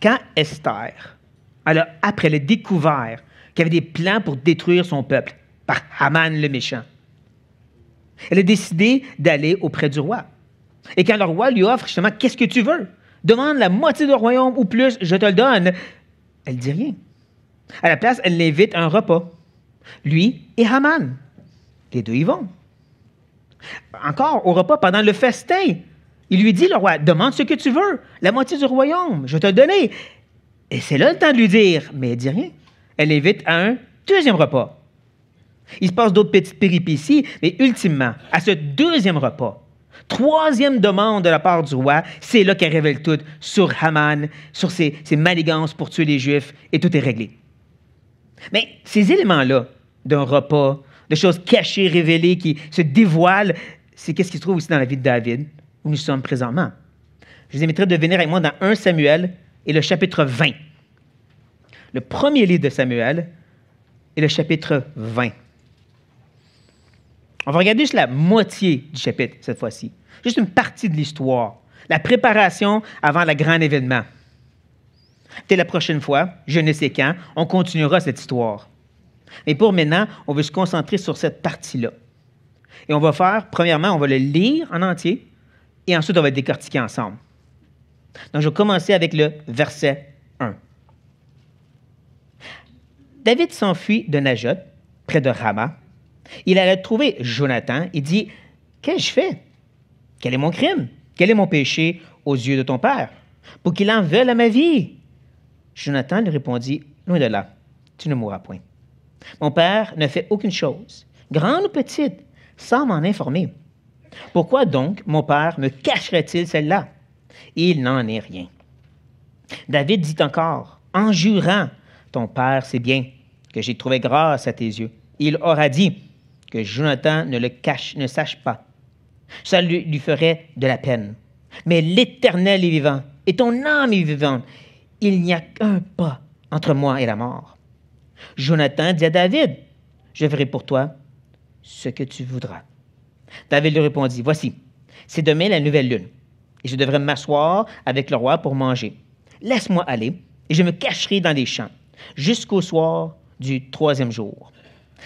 quand Esther, après elle a découvert qu'il y avait des plans pour détruire son peuple par Haman le méchant, elle a décidé d'aller auprès du roi. Et quand le roi lui offre justement, qu'est-ce que tu veux? Demande la moitié du royaume ou plus, je te le donne. Elle ne dit rien. À la place, elle l'invite à un repas. Lui et Haman. Les deux y vont. Encore au repas, pendant le festin, il lui dit, le roi, demande ce que tu veux, la moitié du royaume, je vais te le donner. Et c'est là le temps de lui dire, mais elle ne dit rien. Elle l'invite à un deuxième repas. Il se passe d'autres petites péripéties, mais ultimement, à ce deuxième repas, troisième demande de la part du roi, c'est là qu'elle révèle tout sur Haman, sur ses manigances pour tuer les Juifs, et tout est réglé. Mais ces éléments-là, d'un repas, de choses cachées, révélées, qui se dévoilent, c'est qu'est-ce qui se trouve aussi dans la vie de David, où nous sommes présentement. Je vous inviterai de venir avec moi dans 1 Samuel et le chapitre 20. Le premier livre de Samuel et le chapitre 20. On va regarder juste la moitié du chapitre cette fois-ci. Juste une partie de l'histoire. La préparation avant le grand événement. Dès la prochaine fois, je ne sais quand, on continuera cette histoire. Mais pour maintenant, on veut se concentrer sur cette partie-là. Et on va faire, premièrement, on va le lire en entier et ensuite on va le décortiquer ensemble. Donc, je vais commencer avec le verset 1. David s'enfuit de Najot, près de Rama. Il allait trouver Jonathan et dit, « Qu'ai-je fait? Quel est mon crime? Quel est mon péché aux yeux de ton père? Pour qu'il en veuille à ma vie? » Jonathan lui répondit, « Loin de là, tu ne mourras point. Mon père ne fait aucune chose, grande ou petite, sans m'en informer. Pourquoi donc mon père me cacherait-il celle-là? Il n'en est rien. » David dit encore, en jurant, « Ton père sait bien que j'ai trouvé grâce à tes yeux. » Il aura dit que Jonathan ne sache pas. Ça lui ferait de la peine. Mais l'Éternel est vivant, et ton âme est vivante. Il n'y a qu'un pas entre moi et la mort. Jonathan dit à David, « Je ferai pour toi ce que tu voudras. » David lui répondit, « Voici, c'est demain la nouvelle lune, et je devrais m'asseoir avec le roi pour manger. Laisse-moi aller, et je me cacherai dans les champs, jusqu'au soir du troisième jour.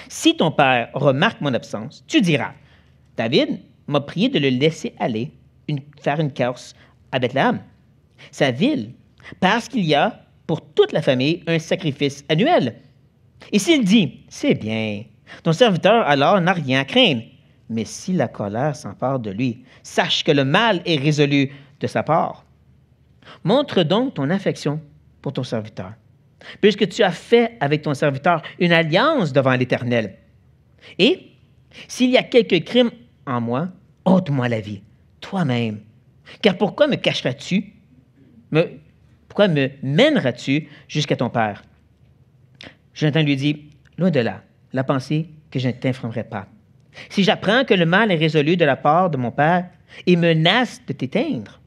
Si ton père remarque mon absence, tu diras, « David m'a prié de le laisser aller faire une course à Bethléem, sa ville, parce qu'il y a pour toute la famille un sacrifice annuel. » Et s'il dit, « C'est bien, ton serviteur alors n'a rien à craindre. » Mais si la colère s'empare de lui, sache que le mal est résolu de sa part. Montre donc ton affection pour ton serviteur, puisque tu as fait avec ton serviteur une alliance devant l'Éternel. Et s'il y a quelque crime en moi, ôte-moi la vie, toi-même. Car pourquoi me cacheras-tu? Pourquoi me mèneras-tu jusqu'à ton père? Jonathan lui dit, loin de là, la pensée que je ne t'informerai pas. Si j'apprends que le mal est résolu de la part de mon père et menace de t'éteindre.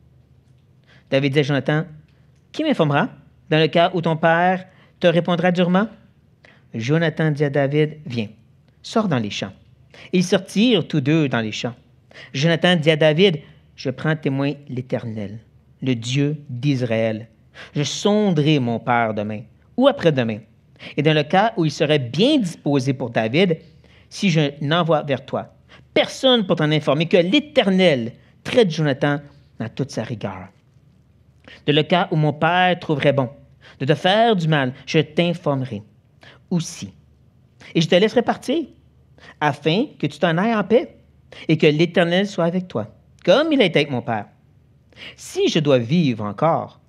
David dit à Jonathan, qui m'informera dans le cas où ton père te répondra durement? Jonathan dit à David, viens, sors dans les champs. Ils sortirent tous deux dans les champs. Jonathan dit à David, je prends témoin l'Éternel, le Dieu d'Israël. Je sonderai mon père demain ou après-demain. Et dans le cas où il serait bien disposé pour David, si je n'envoie vers toi personne pour t'en informer, que l'Éternel traite Jonathan dans toute sa rigueur. Dans le cas où mon père trouverait bon de te faire du mal, je t'informerai aussi. Et je te laisserai partir, afin que tu t'en ailles en paix et que l'Éternel soit avec toi, comme il a été avec mon père. Si je dois vivre encore,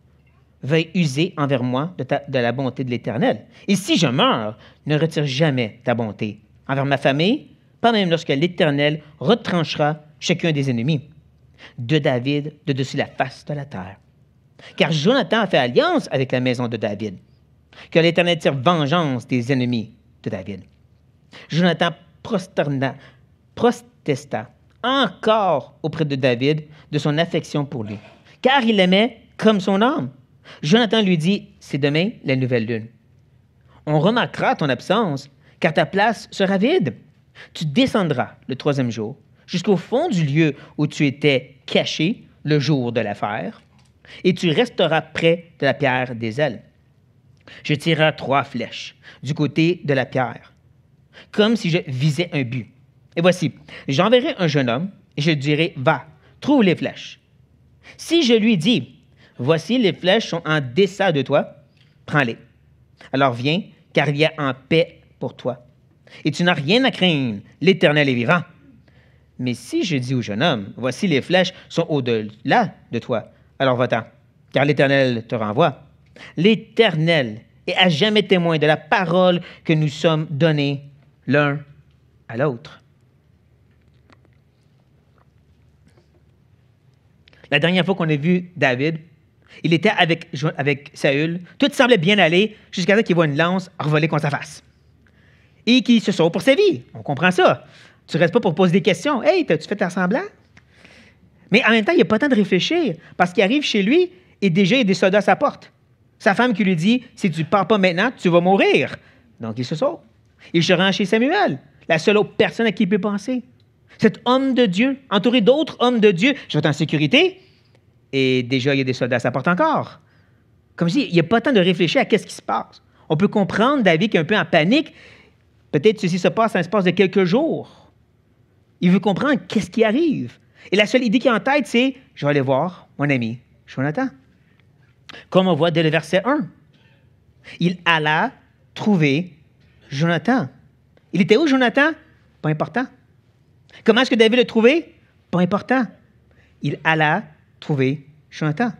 veuille user envers moi de la bonté de l'Éternel. Et si je meurs, ne retire jamais ta bonté envers ma famille, pas même lorsque l'Éternel retranchera chacun des ennemis de David de dessus la face de la terre. Car Jonathan a fait alliance avec la maison de David. Que l'Éternel tire vengeance des ennemis de David. Jonathan protesta encore auprès de David de son affection pour lui, car il l'aimait comme son âme. Jonathan lui dit, c'est demain la nouvelle lune. On remarquera ton absence, car ta place sera vide. Tu descendras le troisième jour jusqu'au fond du lieu où tu étais caché le jour de l'affaire. et tu resteras près de la pierre des ailes. Je tirerai 3 flèches du côté de la pierre, comme si je visais un but. Et voici, j'enverrai un jeune homme et je lui dirai, va, trouve les flèches. Si je lui dis, voici les flèches sont en deçà de toi, prends-les. Alors viens, car il y a en paix pour toi. Et tu n'as rien à craindre, l'Éternel est vivant. Mais si je dis au jeune homme, voici les flèches sont au-delà de toi, alors va-t'en, car l'Éternel te renvoie. L'Éternel est à jamais témoin de la parole que nous sommes donnés l'un à l'autre. La dernière fois qu'on a vu David, il était avec Saül. Tout semblait bien aller jusqu'à ce qu'il voit une lance revoler contre sa face. Et qu'il se sauve pour sa vie. On comprend ça. Tu ne restes pas pour poser des questions. « Hey, t'as-tu fait semblant? » Mais en même temps, il n'a pas le temps de réfléchir parce qu'il arrive chez lui et déjà, il y a des soldats à sa porte. Sa femme qui lui dit, « Si tu ne pars pas maintenant, tu vas mourir. » Donc, il se sauve. Il se rend chez Samuel, la seule autre personne à qui il peut penser. Cet homme de Dieu, entouré d'autres hommes de Dieu, je vais être en sécurité. Et déjà, il y a des soldats à sa porte encore. Comme si il n'y a pas le temps de réfléchir à ce qui se passe. On peut comprendre David qui est un peu en panique. Peut-être ceci se passe en l'espace de quelques jours. Il veut comprendre qu'est-ce qui arrive. Et la seule idée qui est en tête, c'est « Je vais aller voir mon ami Jonathan. » Comme on voit dès le verset 1. Il alla trouver Jonathan. Il était où, Jonathan? Pas important. Comment est-ce que David l'a trouvé? Pas important. Il alla trouver Jonathan.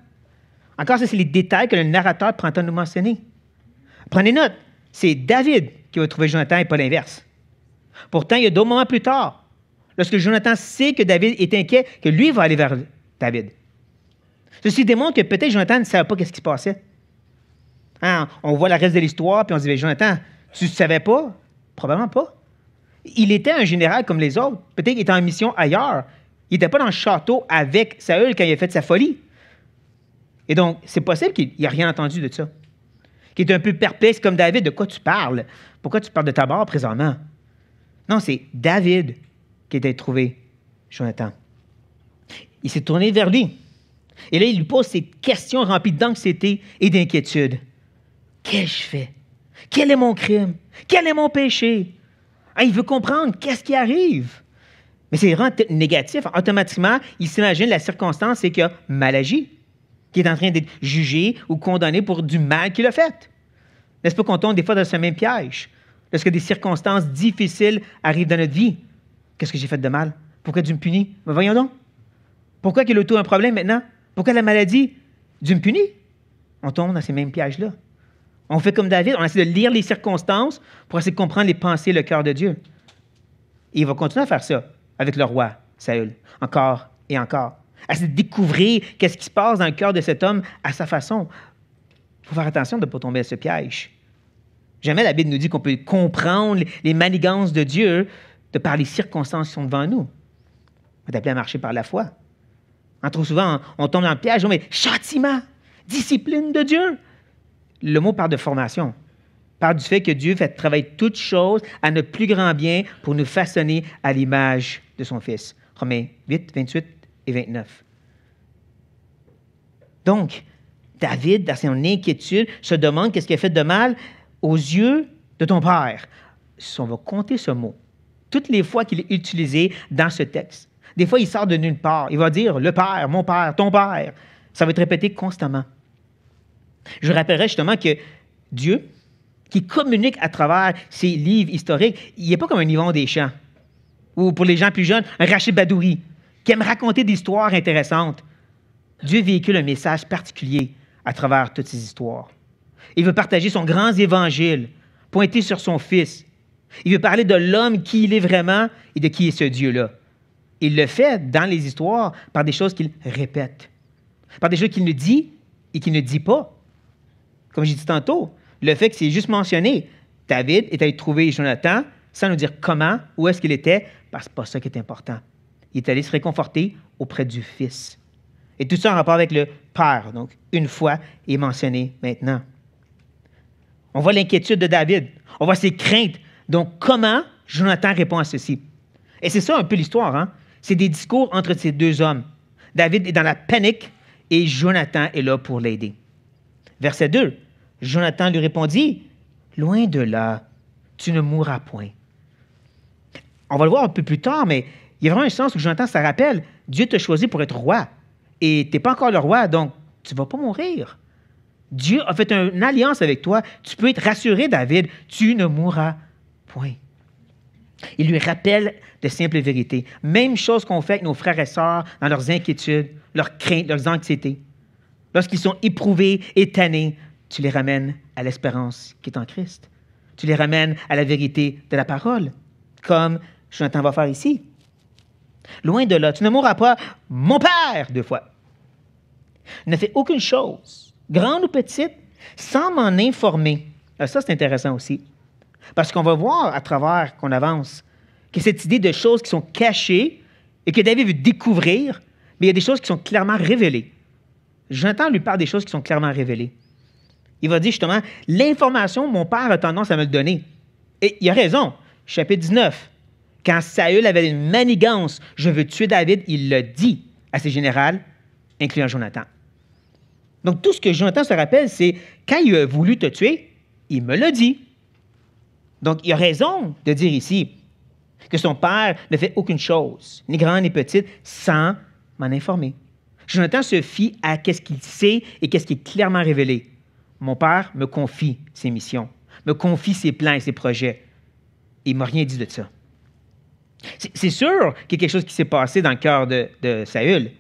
Encore, ça, c'est les détails que le narrateur prend le temps de nous mentionner. Prenez note, c'est David qui va trouver Jonathan et pas l'inverse. Pourtant, il y a d'autres moments plus tard, lorsque Jonathan sait que David est inquiet, que lui va aller vers David. Ceci démontre que peut-être Jonathan ne savait pas ce qui se passait. Hein, on voit le reste de l'histoire, puis on se dit, Jonathan, tu ne savais pas? Probablement pas. Il était un général comme les autres. Peut-être qu'il était en mission ailleurs. Il n'était pas dans le château avec Saül quand il a fait sa folie. Et donc, c'est possible qu'il n'ait rien entendu de ça. Qu'il était un peu perplexe comme David. De quoi tu parles? Pourquoi tu parles de ta mort présentement? Non, c'est David qui était trouvé Jonathan. Il s'est tourné vers lui. Et là, il lui pose ces questions remplies d'anxiété et d'inquiétude. Qu'ai-je fait? Quel est mon crime? Quel est mon péché? Ah, il veut comprendre qu'est-ce qui arrive. Mais c'est vraiment négatif. Automatiquement, il s'imagine la circonstance, c'est qu'il a mal agi, qu'il est en train d'être jugé ou condamné pour du mal qu'il a fait. N'est-ce pas qu'on tombe des fois dans ce même piège? Lorsque des circonstances difficiles arrivent dans notre vie. Qu'est-ce que j'ai fait de mal? Pourquoi Dieu me punit? Mais voyons donc. Pourquoi qu'il a un problème maintenant? Pourquoi la maladie? Dieu me punit? On tombe dans ces mêmes pièges-là. On fait comme David, on essaie de lire les circonstances pour essayer de comprendre les pensées et le cœur de Dieu. Et il va continuer à faire ça avec le roi Saül, encore et encore. À essayer de découvrir qu'est-ce qui se passe dans le cœur de cet homme à sa façon. Il faut faire attention de ne pas tomber à ce piège. Jamais la Bible nous dit qu'on peut comprendre les manigances de Dieu de par les circonstances qui sont devant nous. On est appelé à marcher par la foi. Trop souvent, on tombe dans le piège, mais châtiment, discipline de Dieu. Le mot parle de formation, parle du fait que Dieu fait travailler toutes choses à notre plus grand bien pour nous façonner à l'image de son Fils. Romains 8, 28 et 29. Donc, David, dans son inquiétude, se demande qu'est-ce qu'il a fait de mal aux yeux de ton Père. Si on va compter ce mot, toutes les fois qu'il est utilisé dans ce texte, des fois, il sort de nulle part. Il va dire « le Père, mon Père, ton Père ». Ça va être répété constamment. Je rappellerai justement que Dieu, qui communique à travers ses livres historiques, il n'est pas comme un Yvon Deschamps, ou pour les gens plus jeunes, un Rachid Badouri, qui aime raconter des histoires intéressantes. Dieu véhicule un message particulier à travers toutes ces histoires. Il veut partager son grand évangile, pointer sur son Fils. Il veut parler de l'homme, qui il est vraiment, et de qui est ce Dieu-là. Il le fait dans les histoires par des choses qu'il répète, par des choses qu'il ne dit et qu'il ne dit pas. Comme j'ai dit tantôt, le fait que c'est juste mentionné, David est allé trouver Jonathan sans nous dire comment, où est-ce qu'il était, parce que ce n'est pas ça qui est important. Il est allé se réconforter auprès du Fils. Et tout ça en rapport avec le Père, donc une fois est mentionné maintenant. On voit l'inquiétude de David, on voit ses craintes. Donc comment Jonathan répond à ceci? Et c'est ça un peu l'histoire, hein? C'est des discours entre ces deux hommes. David est dans la panique et Jonathan est là pour l'aider. Verset 2, Jonathan lui répondit, « Loin de là, tu ne mourras point. » On va le voir un peu plus tard, mais il y a vraiment un sens où Jonathan se rappelle, Dieu t'a choisi pour être roi, et tu n'es pas encore le roi, donc tu ne vas pas mourir. Dieu a fait une alliance avec toi. Tu peux être rassuré, David, tu ne mourras point. Il lui rappelle de simples vérités. Même chose qu'on fait avec nos frères et sœurs dans leurs inquiétudes, leurs craintes, leurs anxiétés. Lorsqu'ils sont éprouvés et tannés, tu les ramènes à l'espérance qui est en Christ. Tu les ramènes à la vérité de la parole, comme Jonathan va faire ici. Loin de là, tu ne mourras pas, mon Père, 2 fois. Ne fais aucune chose, grande ou petite, sans m'en informer. Alors ça, c'est intéressant aussi. Parce qu'on va voir à travers qu'on avance que cette idée de choses qui sont cachées et que David veut découvrir, mais il y a des choses qui sont clairement révélées. Jonathan lui parle des choses qui sont clairement révélées. Il va dire justement, l'information, mon père a tendance à me le donner. Et il a raison. Chapitre 19. Quand Saül avait une manigance, je veux tuer David, il l'a dit à ses généraux, incluant Jonathan. Donc tout ce que Jonathan se rappelle, c'est quand il a voulu te tuer, il me l'a dit. Donc il a raison de dire ici que son père ne fait aucune chose, ni grande ni petite, sans m'en informer. Jonathan se fie à ce qu'il sait et ce qui est clairement révélé. Mon père me confie ses missions, me confie ses plans et ses projets. Il ne m'a rien dit de ça. C'est sûr qu'il y a quelque chose qui s'est passé dans le cœur de Saül,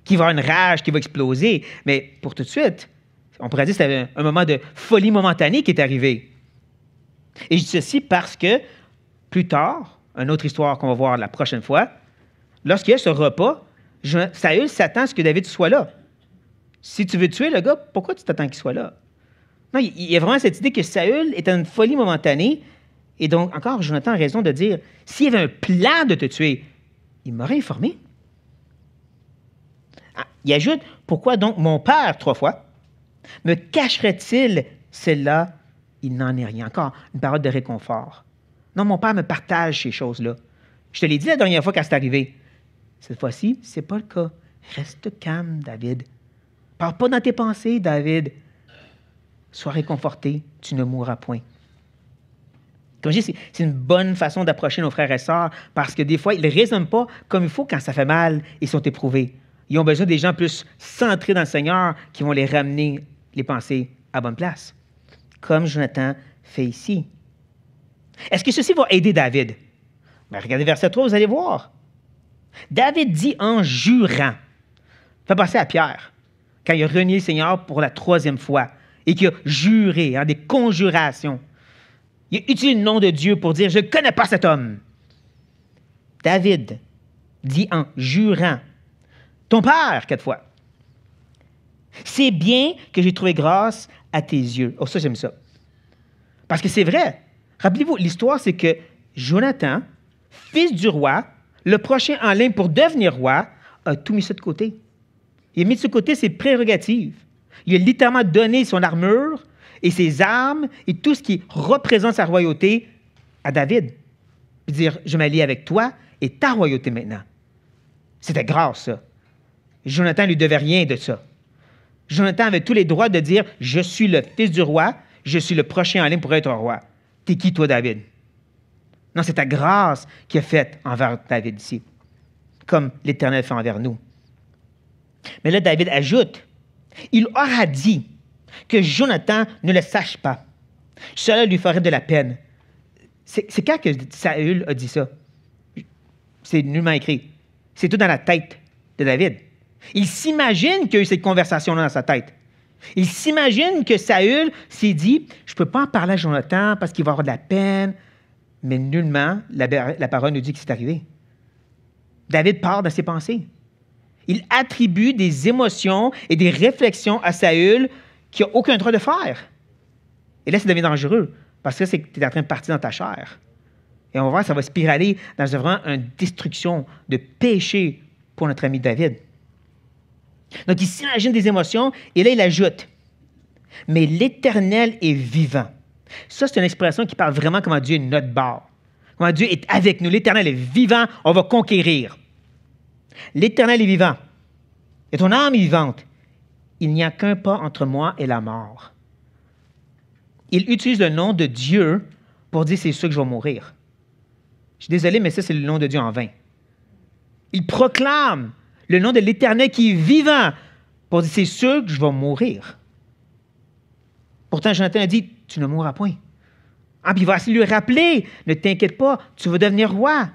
qu'il va avoir une rage qui va exploser, mais pour tout de suite, on pourrait dire que c'était un moment de folie momentanée qui est arrivé. Et je dis ceci parce que, plus tard, une autre histoire qu'on va voir la prochaine fois, lorsqu'il y a ce repas, Saül s'attend à ce que David soit là. Si tu veux tuer le gars, pourquoi tu t'attends qu'il soit là? Non, il y a vraiment cette idée que Saül est une folie momentanée. Et donc, encore, Jonathan a raison de dire, s'il y avait un plan de te tuer, il m'aurait informé. Ah, il ajoute, pourquoi donc mon père, 3 fois, me cacherait-il celle-là? Il n'en est rien. Encore, une parole de réconfort. Non, mon père me partage ces choses-là. Je te l'ai dit la dernière fois quand c'est arrivé. Cette fois-ci, ce n'est pas le cas. Reste calme, David. Parle pas dans tes pensées, David. Sois réconforté, tu ne mourras point. Comme je dis, c'est une bonne façon d'approcher nos frères et sœurs parce que des fois, ils ne raisonnent pas comme il faut quand ça fait mal et sont éprouvés. Ils ont besoin des gens plus centrés dans le Seigneur qui vont les ramener les pensées à bonne place. Comme Jonathan fait ici. Est-ce que ceci va aider David? Ben, regardez verset 3, vous allez voir. David dit en jurant. Fait penser à Pierre, quand il a renié le Seigneur pour la 3e fois et qu'il a juré, des conjurations. Il a utilisé le nom de Dieu pour dire « Je ne connais pas cet homme ». David dit en jurant « Ton père » 4 fois. « C'est bien que j'ai trouvé grâce à tes yeux. » Oh, ça, j'aime ça. Parce que c'est vrai. Rappelez-vous, l'histoire, c'est que Jonathan, fils du roi, le prochain en ligne pour devenir roi, a tout mis ça de côté. Il a mis de côté ses prérogatives. Il a littéralement donné son armure et ses armes et tout ce qui représente sa royauté à David. Puis dire, je m'allie avec toi et ta royauté maintenant. C'était grâce, ça. Jonathan ne lui devait rien de ça. Jonathan avait tous les droits de dire, je suis le fils du roi, je suis le prochain en ligne pour être roi. T'es qui, toi, David? Non, c'est ta grâce qui a fait envers David ici, comme l'Éternel fait envers nous. Mais là, David ajoute, il aura dit que Jonathan ne le sache pas. Cela lui ferait de la peine. C'est quand que Saül a dit ça? C'est nullement écrit. C'est tout dans la tête de David. Il s'imagine qu'il y a eu cette conversation-là dans sa tête. Il s'imagine que Saül s'est dit, je ne peux pas en parler à Jonathan parce qu'il va avoir de la peine. Mais nullement, la parole nous dit que c'est arrivé. David part de ses pensées. Il attribue des émotions et des réflexions à Saül qui n'a aucun droit de faire. Et là, ça devient dangereux, parce que c'est que tu es en train de partir dans ta chair. Et on va voir, ça va spiraler dans vraiment une destruction de péché pour notre ami David. Donc, il s'imagine des émotions, et là, il ajoute, « Mais l'Éternel est vivant. » Ça, c'est une expression qui parle vraiment comment Dieu est notre barre. Comment Dieu est avec nous. L'Éternel est vivant, on va conquérir. L'Éternel est vivant. Et ton âme est vivante. il n'y a qu'un pas entre moi et la mort. Il utilise le nom de Dieu pour dire c'est sûr que je vais mourir. Je suis désolé, mais ça, c'est le nom de Dieu en vain. Il proclame le nom de l'Éternel qui est vivant pour dire c'est sûr que je vais mourir. Pourtant, Jonathan a dit tu ne mourras point. Ah, puis il va essayer de lui rappeler ne t'inquiète pas, tu vas devenir roi.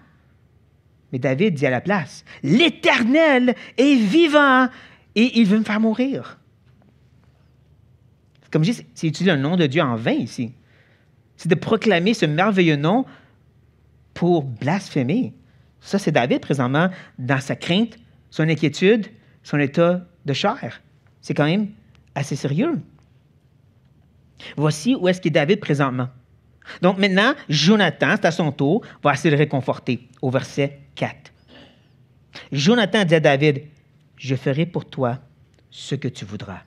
Mais David dit à la place l'Éternel est vivant et il veut me faire mourir. Comme je dis, c'est utiliser le nom de Dieu en vain ici. C'est de proclamer ce merveilleux nom pour blasphémer. Ça, c'est David présentement dans sa crainte, son inquiétude, son état de chair. C'est quand même assez sérieux. Voici où est-ce qu'est David présentement. Donc maintenant, Jonathan, c'est à son tour, va essayer de le réconforter au verset 4. Jonathan dit à David, « Je ferai pour toi ce que tu voudras. »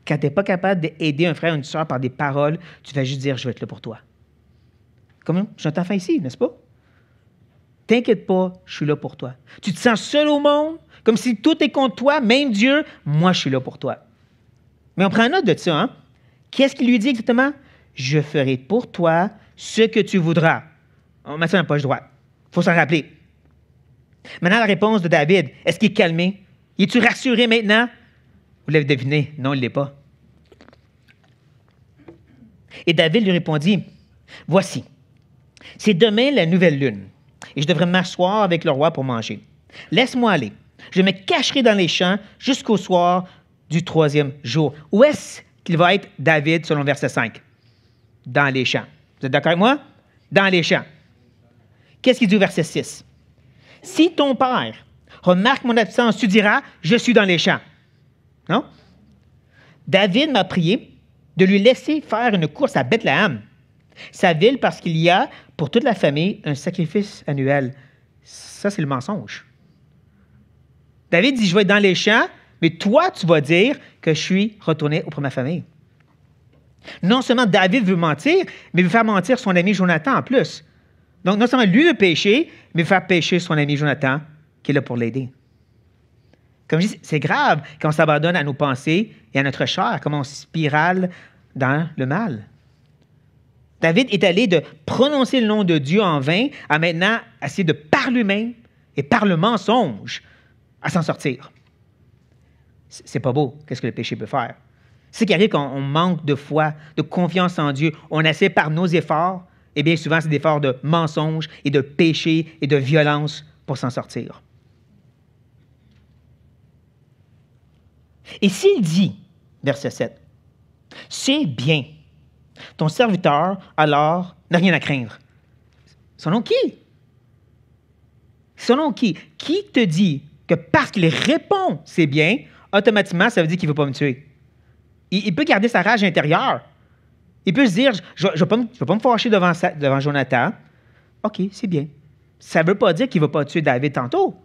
Quand tu n'es pas capable d'aider un frère ou une soeur par des paroles, tu vas juste dire, « Je vais être là pour toi. » Comme Jonathan fait ici, n'est-ce pas? T'inquiète pas, je suis là pour toi. Tu te sens seul au monde, comme si tout est contre toi, même Dieu, moi je suis là pour toi. Mais on prend note de ça, hein? Qu'est-ce qu'il lui dit exactement? Je ferai pour toi ce que tu voudras. On met ça dans la poche droite. Il faut s'en rappeler. Maintenant, la réponse de David, est-ce qu'il est calmé? Es-tu rassuré maintenant? Vous l'avez deviné, non, il ne l'est pas. Et David lui répondit, voici, c'est demain la nouvelle lune, et je devrais m'asseoir avec le roi pour manger. Laisse-moi aller. Je me cacherai dans les champs jusqu'au soir du 3e jour. Où est-ce qu'il va être, David, selon verset 5? Dans les champs. Vous êtes d'accord avec moi? Dans les champs. Qu'est-ce qu'il dit au verset 6? Si ton père remarque mon absence, tu diras, je suis dans les champs. Non? David m'a prié de lui laisser faire une course à Bethléem, sa ville, parce qu'il y a pour toute la famille un sacrifice annuel. Ça, c'est le mensonge. David dit, je vais être dans les champs, mais toi, tu vas dire que je suis retourné auprès de ma famille. Non seulement David veut mentir, mais il veut faire mentir son ami Jonathan en plus. Donc, non seulement lui veut pécher, mais veut faire pécher son ami Jonathan, qui est là pour l'aider. Comme je dis, c'est grave quand on s'abandonne à nos pensées et à notre chair, comme on spirale dans le mal. David est allé de prononcer le nom de Dieu en vain à maintenant essayer de par lui-même et par le mensonge à s'en sortir. C'est pas beau, qu'est-ce que le péché peut faire. C'est ce qui arrive quand on manque de foi, de confiance en Dieu. On essaie par nos efforts, et bien souvent, c'est des efforts de mensonge et de péché et de violence pour s'en sortir. Et s'il dit, verset 7, « C'est bien, ton serviteur, alors, n'a rien à craindre. » Selon qui? Selon qui? Qui te dit que parce qu'il répond « c'est bien », automatiquement, ça veut dire qu'il ne veut pas me tuer? Il peut garder sa rage intérieure. Il peut se dire, je ne vais pas me fâcher devant Jonathan. OK, c'est bien. Ça ne veut pas dire qu'il ne va pas tuer David tantôt.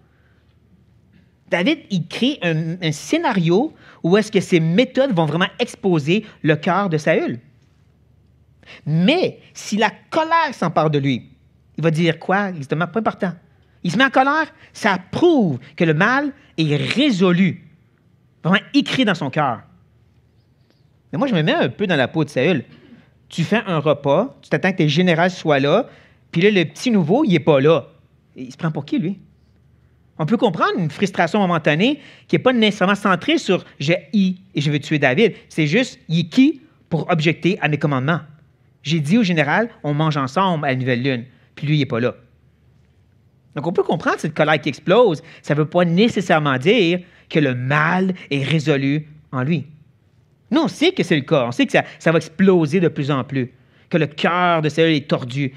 David, il crée un scénario où est-ce que ses méthodes vont vraiment exposer le cœur de Saül. Mais si la colère s'empare de lui, il va dire quoi? Exactement, pas important. Il se met en colère, ça prouve que le mal est résolu, vraiment écrit dans son cœur. Mais moi, je me mets un peu dans la peau de Saül. Tu fais un repas, tu t'attends que tes généraux soient là, puis là, le petit nouveau, il n'est pas là. Il se prend pour qui, lui? On peut comprendre une frustration momentanée qui n'est pas nécessairement centrée sur « j'ai et je veux tuer David ». C'est juste « il est qui pour objecter à mes commandements ». J'ai dit au général « on mange ensemble à la nouvelle lune », puis lui, il n'est pas là. Donc, on peut comprendre cette colère qui explose. Ça ne veut pas nécessairement dire que le mal est résolu en lui. Nous, on sait que c'est le cas. On sait que ça va exploser de plus en plus, que le cœur de Saül est tordu.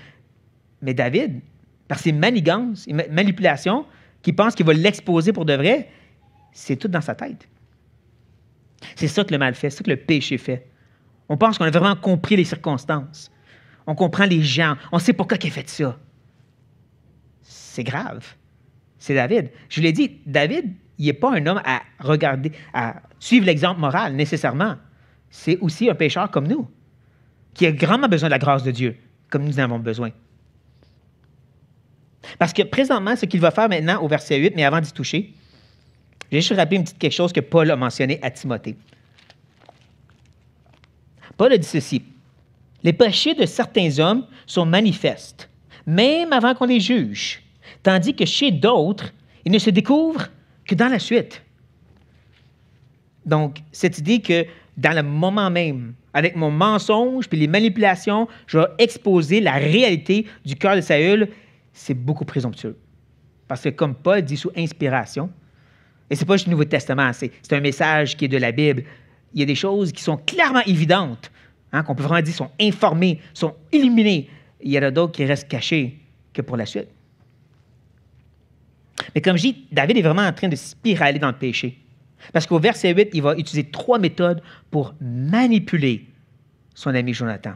Mais David, par ses manigances et manipulations, qui pense qu'il va l'exposer pour de vrai, c'est tout dans sa tête. C'est ça que le mal fait, c'est ça que le péché fait. On pense qu'on a vraiment compris les circonstances. On comprend les gens. On sait pourquoi il a fait ça. C'est grave. C'est David. Je l'ai dit, David, il n'est pas un homme à regarder, à suivre l'exemple moral nécessairement. C'est aussi un pécheur comme nous, qui a grandement besoin de la grâce de Dieu, comme nous en avons besoin. Parce que présentement, ce qu'il va faire maintenant au verset 8, mais avant d'y toucher, Je vais juste rappeler une petite quelque chose que Paul a mentionné à Timothée. Paul a dit ceci. Les péchés de certains hommes sont manifestes, même avant qu'on les juge, tandis que chez d'autres, ils ne se découvrent que dans la suite. Donc, cette idée que dans le moment même, avec mon mensonge puis les manipulations, je vais exposer la réalité du cœur de Saül, c'est beaucoup présomptueux. Parce que comme Paul dit sous inspiration, et c'est pas juste le Nouveau Testament, c'est un message qui est de la Bible, il y a des choses qui sont clairement évidentes, qu'on peut vraiment dire sont informées, sont illuminées. Il y en a d'autres qui restent cachées que pour la suite. Mais comme je dis, David est vraiment en train de spiraler dans le péché. Parce qu'au verset 8, il va utiliser 3 méthodes pour manipuler son ami Jonathan.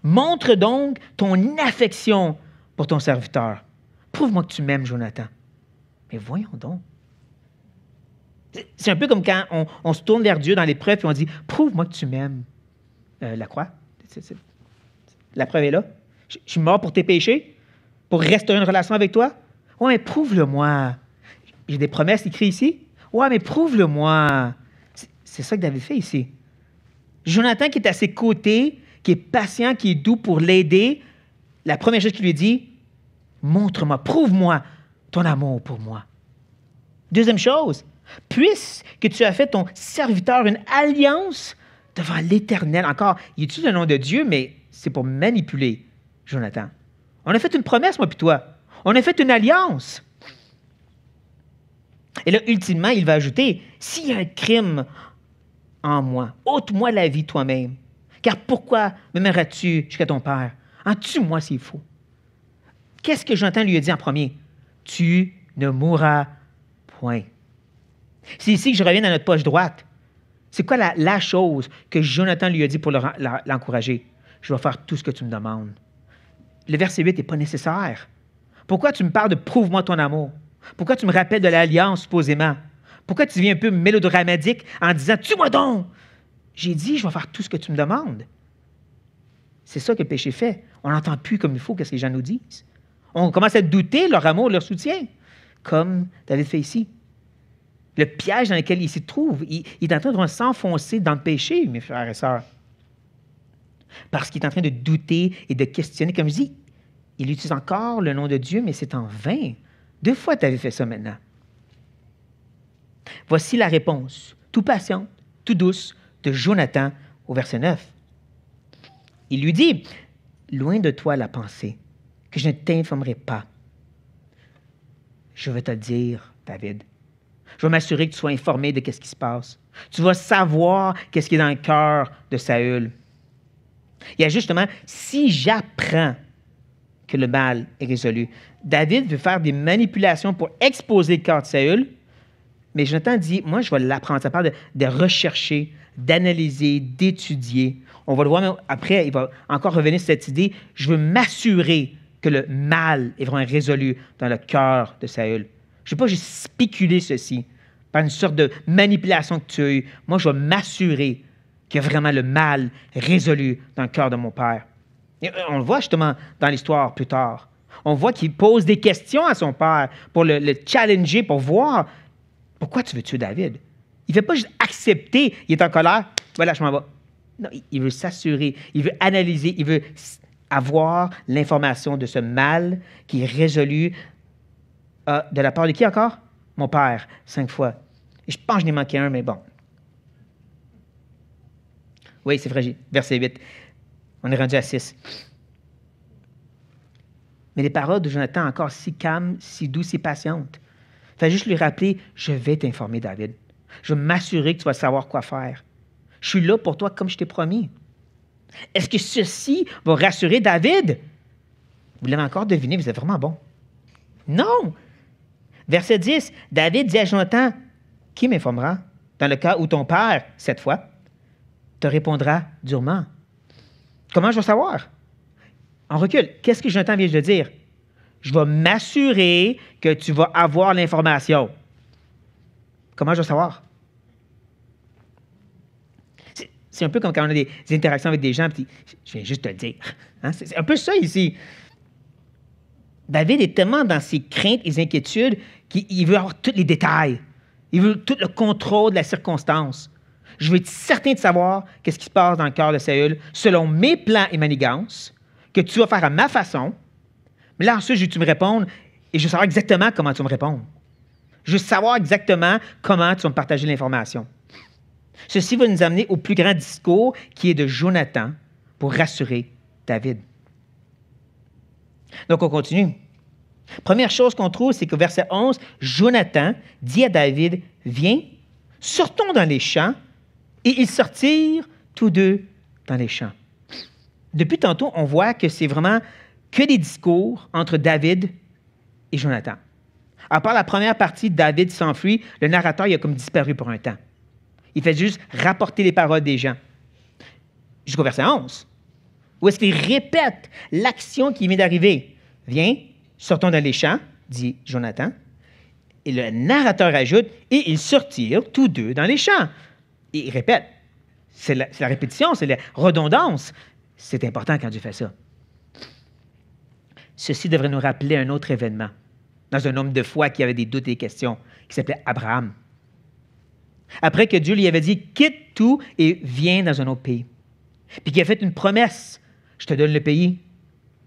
Montre donc ton affection pour ton serviteur. Prouve-moi que tu m'aimes, Jonathan. Mais voyons donc. C'est un peu comme quand on se tourne vers Dieu dans l'épreuve et on dit « Prouve-moi que tu m'aimes. » La croix, la preuve est là. Je suis mort pour tes péchés, pour restaurer une relation avec toi. Ouais, mais prouve-le-moi. J'ai des promesses écrites ici. Ouais, mais prouve-le-moi. C'est ça que David fait ici. Jonathan qui est à ses côtés, qui est patient, qui est doux pour l'aider, la première chose qu'il lui dit, montre-moi, prouve-moi ton amour pour moi. Deuxième chose, puisque tu as fait ton serviteur une alliance devant l'Éternel. Encore, il utilise le nom de Dieu, mais c'est pour manipuler Jonathan. On a fait une promesse, moi puis toi. On a fait une alliance. Et là, ultimement, il va ajouter, s'il y a un crime en moi, ôte-moi la vie toi-même. Car pourquoi m'aimeras-tu jusqu'à ton père? Tue-moi s'il faut. Qu'est-ce que Jonathan lui a dit en premier? Tu ne mourras point. C'est ici que je reviens à notre poche droite. C'est quoi la chose que Jonathan lui a dit pour l'encourager? Je vais faire tout ce que tu me demandes. Le verset 8 n'est pas nécessaire. Pourquoi tu me parles de « prouve-moi ton amour » ? Pourquoi tu me rappelles de l'alliance, supposément? Pourquoi tu deviens un peu mélodramatique en disant « tue-moi donc » ? J'ai dit « je vais faire tout ce que tu me demandes ». C'est ça que le péché fait. On n'entend plus comme il faut ce que les gens nous disent. On commence à douter leur amour, leur soutien, comme David fait ici. Le piège dans lequel il se trouve, il est en train de s'enfoncer dans le péché, mes frères et sœurs. Parce qu'il est en train de douter et de questionner. Comme je dis, il utilise encore le nom de Dieu, mais c'est en vain. 2 fois, tu avais fait ça maintenant. Voici la réponse, tout patiente, tout douce, de Jonathan au verset 9. Il lui dit, « Loin de toi la pensée, que je ne t'informerai pas. Je vais te le dire, David. Je vais m'assurer que tu sois informé de ce qui se passe. Tu vas savoir qu'est-ce qui est dans le cœur de Saül. » Il y a justement, si j'apprends que le mal est résolu, David veut faire des manipulations pour exposer le cœur de Saül, mais Jonathan dit, moi, je vais l'apprendre. Ça parle de rechercher, d'analyser, d'étudier. On va le voir même après, il va encore revenir sur cette idée, je veux m'assurer que le mal est vraiment résolu dans le cœur de Saül. Je ne vais pas juste spéculer ceci par une sorte de manipulation que tu as eue. Moi, je vais m'assurer qu'il y a vraiment le mal résolu dans le cœur de mon père. Et on le voit justement dans l'histoire plus tard. On voit qu'il pose des questions à son père pour le challenger, pour voir pourquoi tu veux tuer David. Il ne veut pas juste accepter, il est en colère, voilà, je m'en vais. Non, il veut s'assurer, il veut analyser, il veut avoir l'information de ce mal qui est résolu de la part de qui encore? Mon père, 5 fois. Et je pense que je n'ai manqué un, mais bon. Oui, c'est vrai, verset 8. On est rendu à 6. Mais les paroles de Jonathan, encore si calmes, si douces, si patientes. Il fallait juste lui rappeler, je vais t'informer, David. Je vais m'assurer que tu vas savoir quoi faire. Je suis là pour toi comme je t'ai promis. Est-ce que ceci va rassurer David? Vous l'avez encore deviné, vous êtes vraiment bon. Non! Verset 10, David dit à Jonathan, qui m'informera? Dans le cas où ton père, cette fois, te répondra durement. Comment je vais savoir? On recule. Qu'est-ce que Jonathan vient de dire? Je vais m'assurer que tu vas avoir l'information. Comment je vais savoir? C'est un peu comme quand on a des interactions avec des gens, puis je viens juste te le dire. Hein? C'est un peu ça ici. David est tellement dans ses craintes et ses inquiétudes qu'il veut avoir tous les détails. Il veut tout le contrôle de la circonstance. Je veux être certain de savoir qu'est-ce qui se passe dans le cœur de Saül, selon mes plans et manigances, que tu vas faire à ma façon. Mais là, ensuite, je veux que tu me répondes et je veux savoir exactement comment tu vas me répondre. Je veux savoir exactement comment tu vas me partager l'information. Ceci va nous amener au plus grand discours qui est de Jonathan pour rassurer David. Donc, on continue. Première chose qu'on trouve, c'est qu'au verset 11, Jonathan dit à David, « Viens, sortons dans les champs. » Et ils sortirent tous deux dans les champs. Depuis tantôt, on voit que c'est vraiment que des discours entre David et Jonathan. À part la première partie, David s'enfuit, le narrateur il a comme disparu pour un temps. Il fait juste rapporter les paroles des gens. Jusqu'au verset 11, où est-ce qu'il répète l'action qui vient d'arriver. « Viens, sortons dans les champs, dit Jonathan. » Et le narrateur ajoute, « Et ils sortirent tous deux dans les champs. » Et il répète. C'est la répétition, c'est la redondance. C'est important quand Dieu fait ça. Ceci devrait nous rappeler un autre événement dans un homme de foi qui avait des doutes et des questions, qui s'appelait Abraham. Après que Dieu lui avait dit, quitte tout et viens dans un autre pays. Puis qu'il a fait une promesse, je te donne le pays,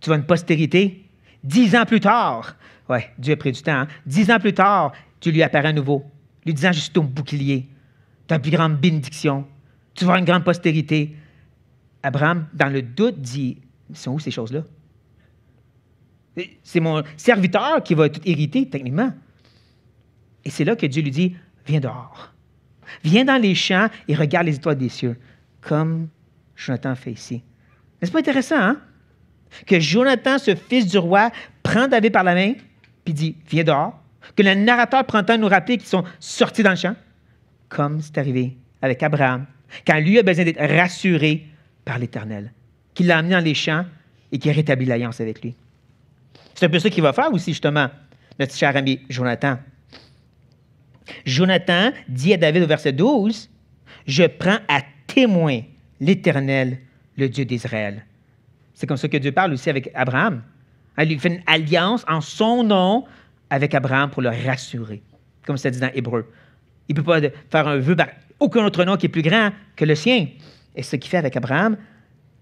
tu vas une postérité. 10 ans plus tard, ouais, Dieu a pris du temps, hein? 10 ans plus tard, Dieu lui apparaît à nouveau, lui disant, je suis ton bouclier, ta plus grande bénédiction, tu vas avoir une grande postérité. Abraham, dans le doute, dit, sont où ces choses-là? C'est mon serviteur qui va tout hériter, techniquement. Et c'est là que Dieu lui dit, viens dehors. Viens dans les champs et regarde les étoiles des cieux, comme Jonathan fait ici. N'est-ce pas intéressant, hein? Que Jonathan, ce fils du roi, prend David par la main, puis dit, viens dehors. Que le narrateur prend le temps de nous rappeler qu'ils sont sortis dans le champ, comme c'est arrivé avec Abraham, quand lui a besoin d'être rassuré par l'Éternel, qu'il l'a amené dans les champs et qu'il a rétabli l'alliance avec lui. C'est un peu ça qu'il va faire aussi, justement, notre cher ami Jonathan. Jonathan dit à David au verset 12, « Je prends à témoin l'Éternel, le Dieu d'Israël. » C'est comme ça que Dieu parle aussi avec Abraham. Il lui fait une alliance en son nom avec Abraham pour le rassurer, comme c'est dit dans Hébreu. Il ne peut pas faire un vœu par aucun autre nom qui est plus grand que le sien. Et ce qu'il fait avec Abraham,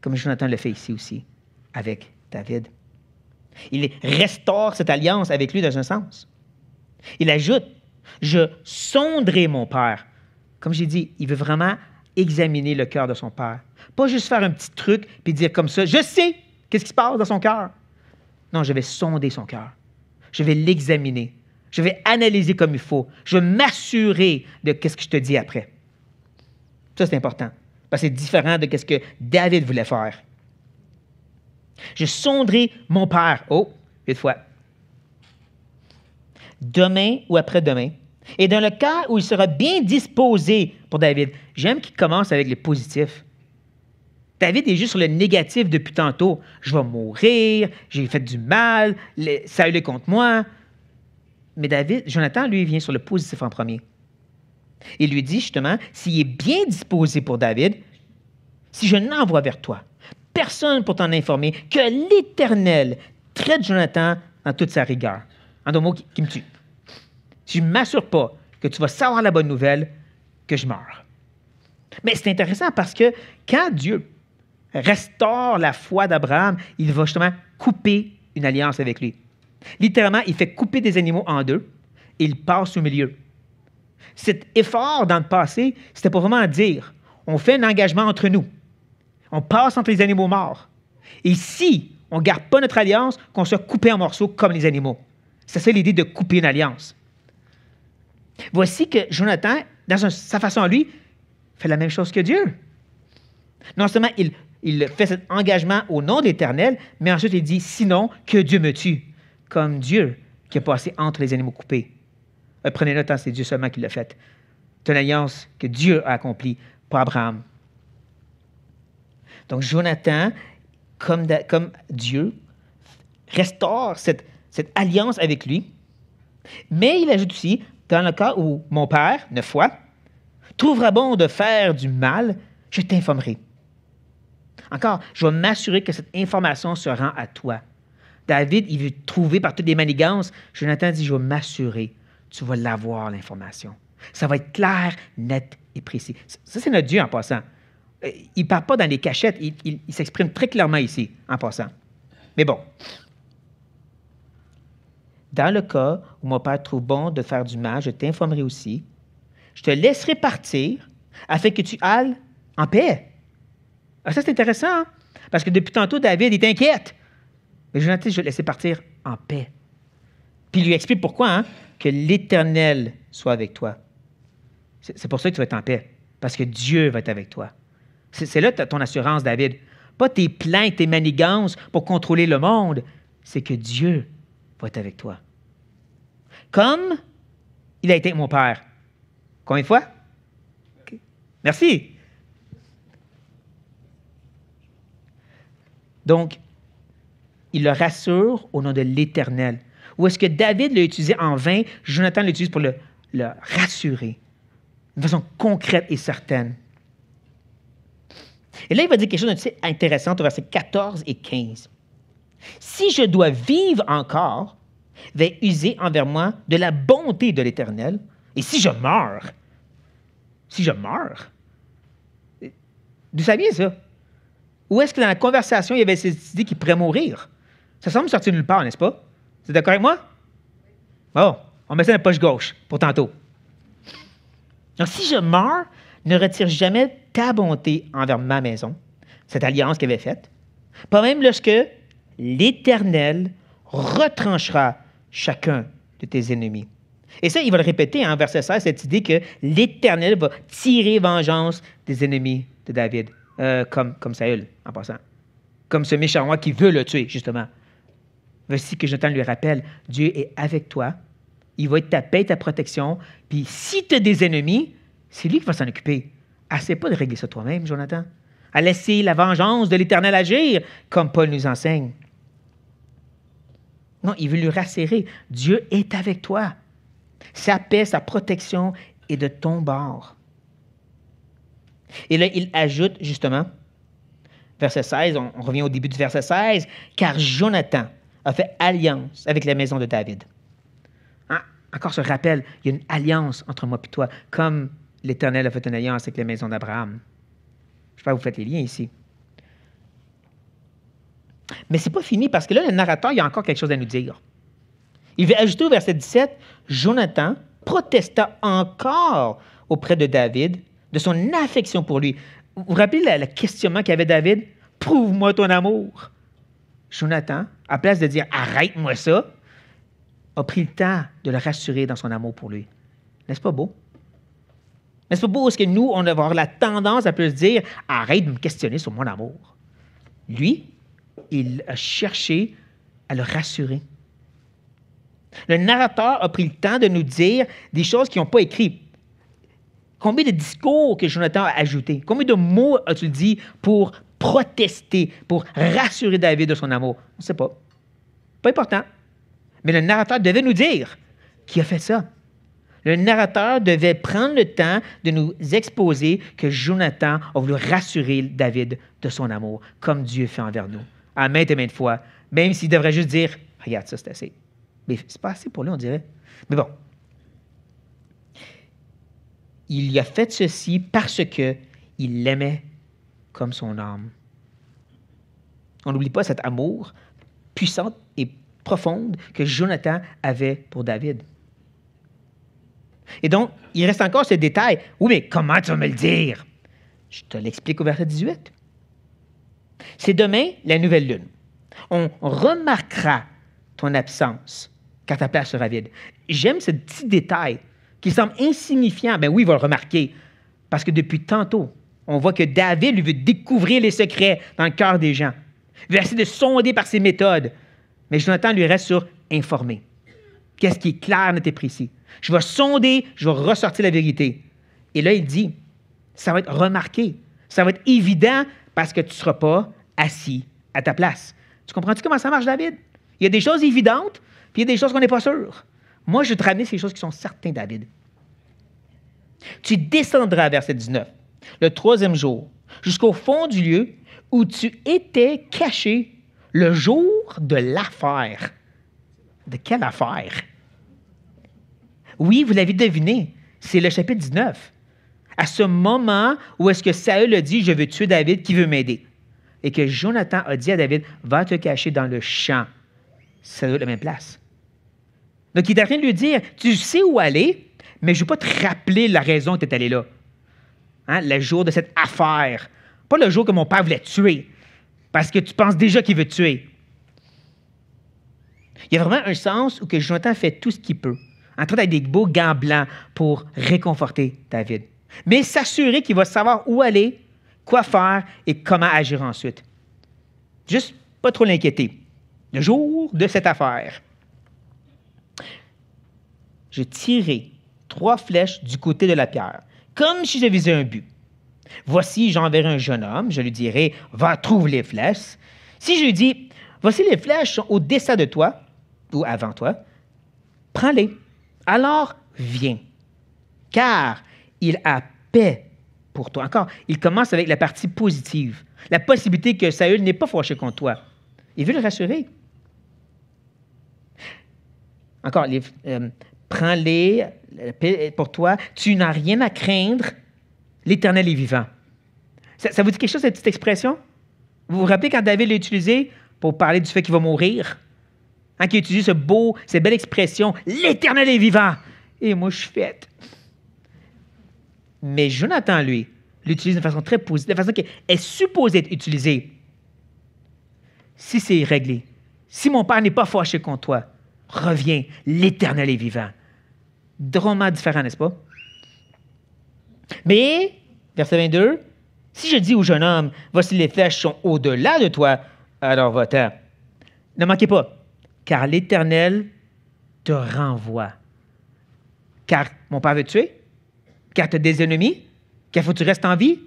comme Jonathan le fait ici aussi, avec David. Il restaure cette alliance avec lui dans un sens. Il ajoute, « Je sonderai mon père. » Comme j'ai dit, il veut vraiment examiner le cœur de son père. Pas juste faire un petit truc puis dire comme ça, « Je sais qu'est-ce qui se passe dans son cœur. » Non, je vais sonder son cœur. Je vais l'examiner. Je vais analyser comme il faut. Je vais m'assurer de ce que je te dis après. Ça, c'est important. Parce que c'est différent de ce que David voulait faire. Je sonderai mon père. Oh, une fois. Demain ou après-demain. Et dans le cas où il sera bien disposé pour David. J'aime qu'il commence avec le positif. David est juste sur le négatif depuis tantôt. Je vais mourir, j'ai fait du mal, Saül est contre moi. Mais Jonathan, lui, vient sur le positif en premier. Il lui dit justement, s'il est bien disposé pour David, si je n'envoie vers toi personne pour t'en informer, que l'Éternel traite Jonathan en toute sa rigueur. En d'autres mots, qui me tue. Si je ne m'assure pas que tu vas savoir la bonne nouvelle, que je meurs. Mais c'est intéressant parce que quand Dieu restaure la foi d'Abraham, il va justement couper une alliance avec lui. Littéralement, il fait couper des animaux en deux et il passe au milieu. Cet effort dans le passé, c'était pour vraiment dire, on fait un engagement entre nous. On passe entre les animaux morts. Et si on ne garde pas notre alliance, qu'on soit coupé en morceaux comme les animaux. C'est ça l'idée de couper une alliance. Voici que Jonathan, dans sa façon à lui, fait la même chose que Dieu. Non seulement il fait cet engagement au nom de l'Éternel, mais ensuite il dit, sinon que Dieu me tue, comme Dieu qui a passé entre les animaux coupés. Prenez note, c'est Dieu seulement qui l'a fait. C'est une alliance que Dieu a accomplie pour Abraham. Donc Jonathan, comme Dieu, restaure cette alliance avec lui, mais il ajoute aussi, dans le cas où mon père, 9 fois, trouvera bon de faire du mal, je t'informerai. Encore, je vais m'assurer que cette information se rend à toi. David, il veut trouver par toutes les manigances. Jonathan dit, je vais m'assurer. Tu vas l'avoir, l'information. Ça va être clair, net et précis. Ça, c'est notre Dieu en passant. Il ne parle pas dans les cachettes. Il s'exprime très clairement ici, en passant. Mais bon. Dans le cas où mon père trouve bon de faire du mal, je t'informerai aussi. Je te laisserai partir afin que tu ailles en paix. Ah, ça, c'est intéressant, hein? Parce que depuis tantôt, David est inquiète. Mais Jonathan, je vais le laisser partir en paix. Puis il lui explique pourquoi, hein? Que l'Éternel soit avec toi. C'est pour ça que tu vas être en paix. Parce que Dieu va être avec toi. C'est là ton assurance, David. Pas tes plaintes, tes manigances pour contrôler le monde. C'est que Dieu va être avec toi. Comme il a été avec mon père. Combien de fois? Okay. Merci. Donc, il le rassure au nom de l'Éternel. Ou est-ce que David l'a utilisé en vain? Jonathan l'utilise pour le rassurer de façon concrète et certaine. Et là, il va dire quelque chose d'intéressant au verset 14 et 15. Si je dois vivre encore, va user envers moi de la bonté de l'Éternel. Et si je meurs, d'où ça vient ça? Ou est-ce que dans la conversation, il y avait cette idée qu'il pourrait mourir? Ça semble sortir de nulle part, n'est-ce pas? Vous êtes d'accord avec moi? Bon, on met ça dans la poche gauche pour tantôt. Donc, si je meurs, ne retire jamais ta bonté envers ma maison, cette alliance qu'il avait faite, pas même lorsque l'Éternel retranchera chacun de tes ennemis. Et ça, il va le répéter en verset 16, cette idée que l'Éternel va tirer vengeance des ennemis de David, comme Saül, en passant. Comme ce méchant roi qui veut le tuer, justement. Voici que Jonathan lui rappelle, Dieu est avec toi, il va être ta paix, ta protection, puis si tu as des ennemis, c'est lui qui va s'en occuper. Essaie pas de régler ça toi-même, Jonathan. À laisser la vengeance de l'Éternel agir, comme Paul nous enseigne. Non, il veut lui rassurer. Dieu est avec toi. Sa paix, sa protection est de ton bord. Et là, il ajoute justement, verset 16, on revient au début du verset 16, car Jonathan a fait alliance avec la maison de David. Hein? Encore ce rappel, il y a une alliance entre moi et toi, comme l'Éternel a fait une alliance avec la maison d'Abraham. Je sais pas, vous faites les liens ici. Mais ce n'est pas fini, parce que là, le narrateur, il y a encore quelque chose à nous dire. Il veut ajouter au verset 17, Jonathan protesta encore auprès de David de son affection pour lui. Vous vous rappelez le questionnement qu'avait David? Prouve-moi ton amour. Jonathan, à place de dire arrête-moi ça, a pris le temps de le rassurer dans son amour pour lui. N'est-ce pas beau? N'est-ce pas beau? Parce que nous, on va avoir la tendance à plus dire arrête de me questionner sur mon amour. Lui, il a cherché à le rassurer. Le narrateur a pris le temps de nous dire des choses qu'ils n'ont pas écrites. Combien de discours que Jonathan a ajoutés? Combien de mots as-tu dit pour protester, pour rassurer David de son amour? On ne sait pas. Pas important. Mais le narrateur devait nous dire qui a fait ça. Le narrateur devait prendre le temps de nous exposer que Jonathan a voulu rassurer David de son amour, comme Dieu fait envers nous, à maintes et maintes fois, même s'il devrait juste dire « Regarde, ça, c'est assez. » Mais c'est pas assez pour lui, on dirait. Mais bon. Il a fait ceci parce qu'il l'aimait comme son âme. On n'oublie pas cet amour puissant et profonde que Jonathan avait pour David. Et donc, il reste encore ce détail. Oui, mais comment tu vas me le dire? Je te l'explique au verset 18. C'est demain la nouvelle lune. On remarquera ton absence quand ta place sera vide. J'aime ce petit détail qui semble insignifiant. Ben oui, il va le remarquer. Parce que depuis tantôt, on voit que David lui veut découvrir les secrets dans le cœur des gens. Il veut essayer de sonder par ses méthodes. Mais Jonathan lui reste sur informer. Qu'est-ce qui est clair, net et précis? Je vais sonder, je vais ressortir la vérité. Et là, il dit, ça va être remarqué. Ça va être évident parce que tu ne seras pas assis à ta place. Tu comprends-tu comment ça marche, David? Il y a des choses évidentes, puis il y a des choses qu'on n'est pas sûr. Moi, je vais te ramener ces choses qui sont certaines, David. Tu descendras, verset 19, le 3e jour, jusqu'au fond du lieu où tu étais caché le jour jour de l'affaire. De quelle affaire? Oui, vous l'avez deviné, c'est le chapitre 19. À ce moment où est-ce que Saül a dit « Je veux tuer David, qui veut m'aider? » Et que Jonathan a dit à David « Va te cacher dans le champ. » Ça doit être la même place. Donc, il est en train de lui dire « Tu sais où aller, mais je ne veux pas te rappeler la raison que tu es allé là. Hein? Le jour de cette affaire. Pas le jour que mon père voulait te tuer, parce que tu penses déjà qu'il veut te tuer. » Il y a vraiment un sens où que Jonathan fait tout ce qu'il peut, en train d'être des beaux gants blancs pour réconforter David. Mais s'assurer qu'il va savoir où aller, quoi faire et comment agir ensuite. Juste pas trop l'inquiéter. Le jour de cette affaire, je tirai 3 flèches du côté de la pierre, comme si je visais un but. Voici, j'enverrai un jeune homme, je lui dirai, va trouver les flèches. Si je lui dis, voici les flèches sont au dessein de toi, ou avant toi, prends-les. Alors, viens, car il a paix pour toi. Encore, il commence avec la partie positive, la possibilité que Saül n'est pas fâché contre toi. Il veut le rassurer. Encore, prends-les pour toi. Tu n'as rien à craindre. L'Éternel est vivant. Ça vous dit quelque chose, cette petite expression? Vous vous rappelez quand David l'a utilisé pour parler du fait qu'il va mourir? Hein, qui a utilisé cette belle expression, « L'Éternel est vivant! » Et moi, je suis faite. Mais Jonathan, lui, l'utilise de façon très positive, de façon qui est supposée être utilisée. Si c'est réglé, si mon père n'est pas fâché contre toi, reviens, l'Éternel est vivant. Drôlement différent, n'est-ce pas? Mais, verset 22, si je dis au jeune homme, voici les flèches sont au-delà de toi, alors va-t'en. Ne manquez pas, car l'Éternel te renvoie. Car mon père veut te tuer? Car tu as des ennemis? Car il faut que tu restes en vie?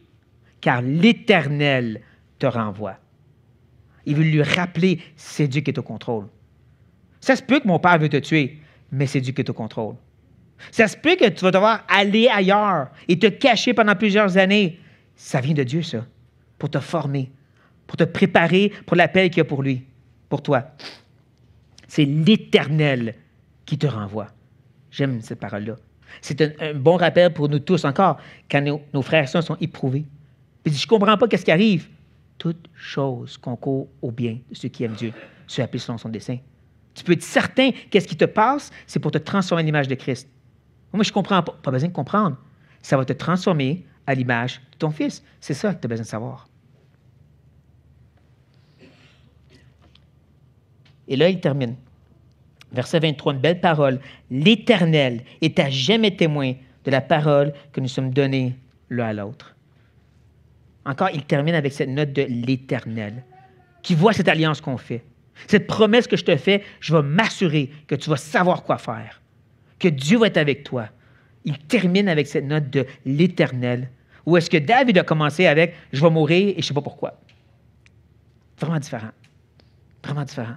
Car l'Éternel te renvoie. Il veut lui rappeler, c'est Dieu qui est au contrôle. Ça se peut que mon père veut te tuer, mais c'est Dieu qui est au contrôle. Ça se peut que tu vas devoir aller ailleurs et te cacher pendant plusieurs années. Ça vient de Dieu, ça, pour te former, pour te préparer pour l'appel qu'il y a pour lui, pour toi. C'est l'Éternel qui te renvoie. J'aime cette parole-là. C'est un bon rappel pour nous tous encore, quand nos frères et sœurs sont éprouvés. Puis je ne comprends pas qu'est-ce qui arrive. Toute chose concourt au bien de ceux qui aiment Dieu, ceux appelés selon son dessein. Tu peux être certain qu'est-ce qui te passe, c'est pour te transformer à l'image de Christ. Moi, je ne comprends pas. Pas besoin de comprendre. Ça va te transformer à l'image de ton Fils. C'est ça que tu as besoin de savoir. Et là, il termine. Verset 23, une belle parole. L'Éternel est à jamais témoin de la parole que nous sommes donnés l'un à l'autre. Encore, il termine avec cette note de l'Éternel, qui voit cette alliance qu'on fait. Cette promesse que je te fais, je vais m'assurer que tu vas savoir quoi faire, que Dieu va être avec toi. Il termine avec cette note de l'Éternel, où est-ce que David a commencé avec « je vais mourir et je ne sais pas pourquoi ». Vraiment différent. Vraiment différent.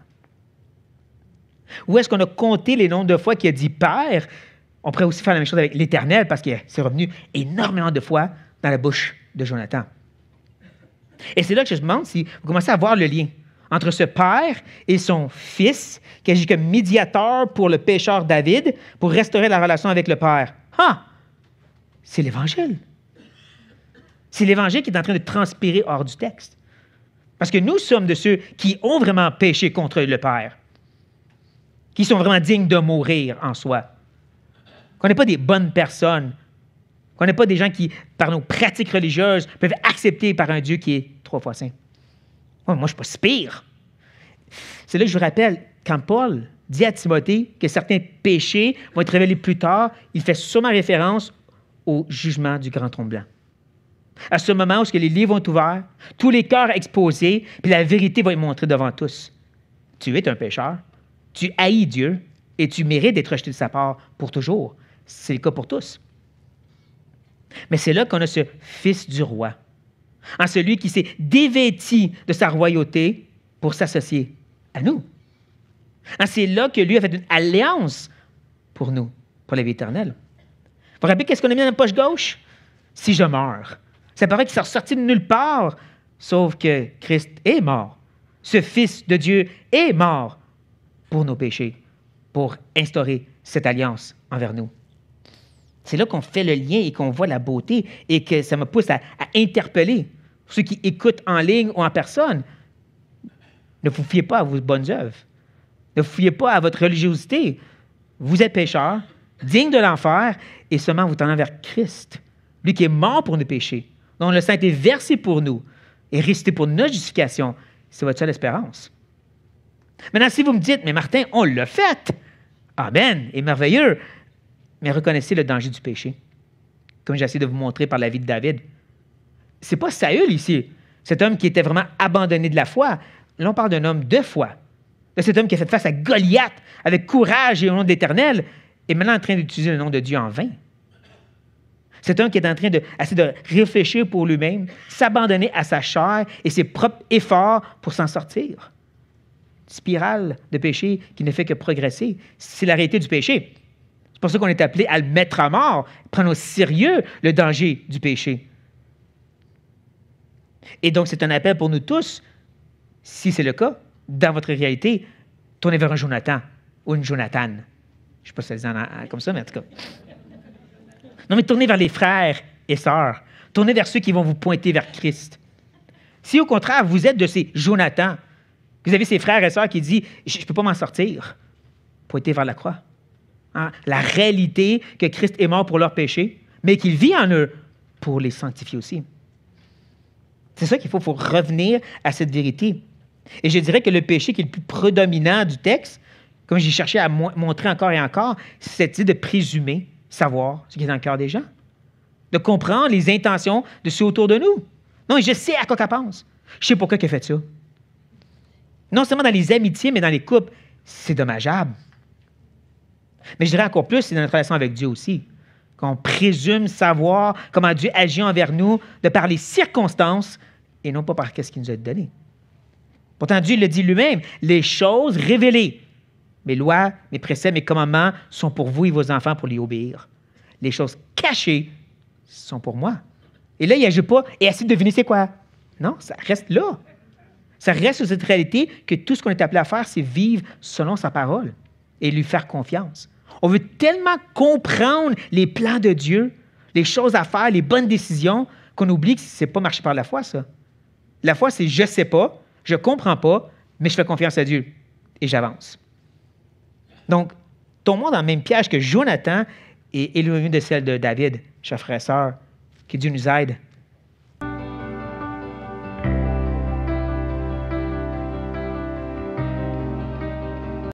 Où est-ce qu'on a compté les nombres de fois qu'il a dit « Père », on pourrait aussi faire la même chose avec l'Éternel, parce que c'est revenu énormément de fois dans la bouche de Jonathan. Et c'est là que je me demande si vous commencez à voir le lien entre ce père et son fils, qui agit comme médiateur pour le pécheur David, pour restaurer la relation avec le père. Ah! C'est l'Évangile. C'est l'Évangile qui est en train de transpirer hors du texte. Parce que nous sommes de ceux qui ont vraiment péché contre le Père, qui sont vraiment dignes de mourir en soi. Qu'on n'est pas des bonnes personnes, qu'on n'est pas des gens qui, par nos pratiques religieuses, peuvent accepter par un Dieu qui est 3 fois saint. Moi, je ne suis pas si pire. C'est là que je vous rappelle, quand Paul dit à Timothée que certains péchés vont être révélés plus tard, il fait sûrement référence au jugement du grand trône blanc. À ce moment où les livres vont être ouverts, tous les cœurs exposés, puis la vérité va être montrée devant tous. Tu es un pécheur, tu haïs Dieu et tu mérites d'être rejeté de sa part pour toujours. C'est le cas pour tous. Mais c'est là qu'on a ce Fils du roi, en celui qui s'est dévêti de sa royauté pour s'associer à nous. C'est là que lui a fait une alliance pour nous, pour la vie éternelle. Vous vous rappelez qu'est-ce qu'on a mis dans la poche gauche? Si je meurs. Ça paraît qu'il s'est ressorti de nulle part, sauf que Christ est mort. Ce Fils de Dieu est mort pour nos péchés, pour instaurer cette alliance envers nous. C'est là qu'on fait le lien et qu'on voit la beauté et que ça me pousse à interpeller ceux qui écoutent en ligne ou en personne. Ne vous fiez pas à vos bonnes œuvres. Ne vous fiez pas à votre religiosité. Vous êtes pécheurs, dignes de l'enfer, et seulement vous tendant vers Christ, lui qui est mort pour nos péchés, dont le sang a été versé pour nous et ressuscité pour notre justification. C'est votre seule espérance. Maintenant, si vous me dites, mais Martin, on l'a fait. Amen, et merveilleux. Mais reconnaissez le danger du péché, comme j'ai essayé de vous montrer par la vie de David. C'est pas Saül ici, cet homme qui était vraiment abandonné de la foi. Là, on parle d'un homme de foi, de cet homme qui a fait face à Goliath avec courage et au nom de l'Éternel, et maintenant en train d'utiliser le nom de Dieu en vain. Cet homme qui est en train d'essayer de réfléchir pour lui-même, s'abandonner à sa chair et ses propres efforts pour s'en sortir. Spirale de péché qui ne fait que progresser. C'est la réalité du péché. C'est pour ça qu'on est appelé à le mettre à mort, prendre au sérieux le danger du péché. Et donc, c'est un appel pour nous tous, si c'est le cas, dans votre réalité, tournez vers un Jonathan ou une Jonathan. Je ne sais pas si ça se dit comme ça, mais en tout cas. Non, mais tournez vers les frères et sœurs. Tournez vers ceux qui vont vous pointer vers Christ. Si au contraire, vous êtes de ces Jonathan, vous avez ces frères et sœurs qui disent « Je ne peux pas m'en sortir », pointez vers la croix. Hein? La réalité que Christ est mort pour leurs péchés, mais qu'il vit en eux pour les sanctifier aussi. C'est ça qu'il faut revenir à cette vérité. Et je dirais que le péché qui est le plus prédominant du texte, comme j'ai cherché à montrer encore et encore, c'est cette idée de présumer, savoir ce qui est dans le cœur des gens, de comprendre les intentions de ceux autour de nous. Non, je sais à quoi qu'elle pense. Je sais pourquoi qu'elle fait ça. Non seulement dans les amitiés, mais dans les couples, c'est dommageable. Mais je dirais encore plus, c'est dans notre relation avec Dieu aussi, qu'on présume savoir comment Dieu agit envers nous de par les circonstances et non pas par ce qu'il nous a donné. Pourtant, Dieu le dit lui-même, les choses révélées, mes lois, mes préceptes, mes commandements sont pour vous et vos enfants pour les obéir. Les choses cachées sont pour moi. Et là, il n'agit pas et essaie de deviner c'est quoi. Non, ça reste là. Ça reste sur cette réalité que tout ce qu'on est appelé à faire, c'est vivre selon sa parole et lui faire confiance. On veut tellement comprendre les plans de Dieu, les choses à faire, les bonnes décisions, qu'on oublie que ce n'est pas marcher par la foi, ça. La foi, c'est je ne sais pas, je ne comprends pas, mais je fais confiance à Dieu et j'avance. Donc, tombons dans le même piège que Jonathan et éloignons de celle de David, chers frères et sœurs, que Dieu nous aide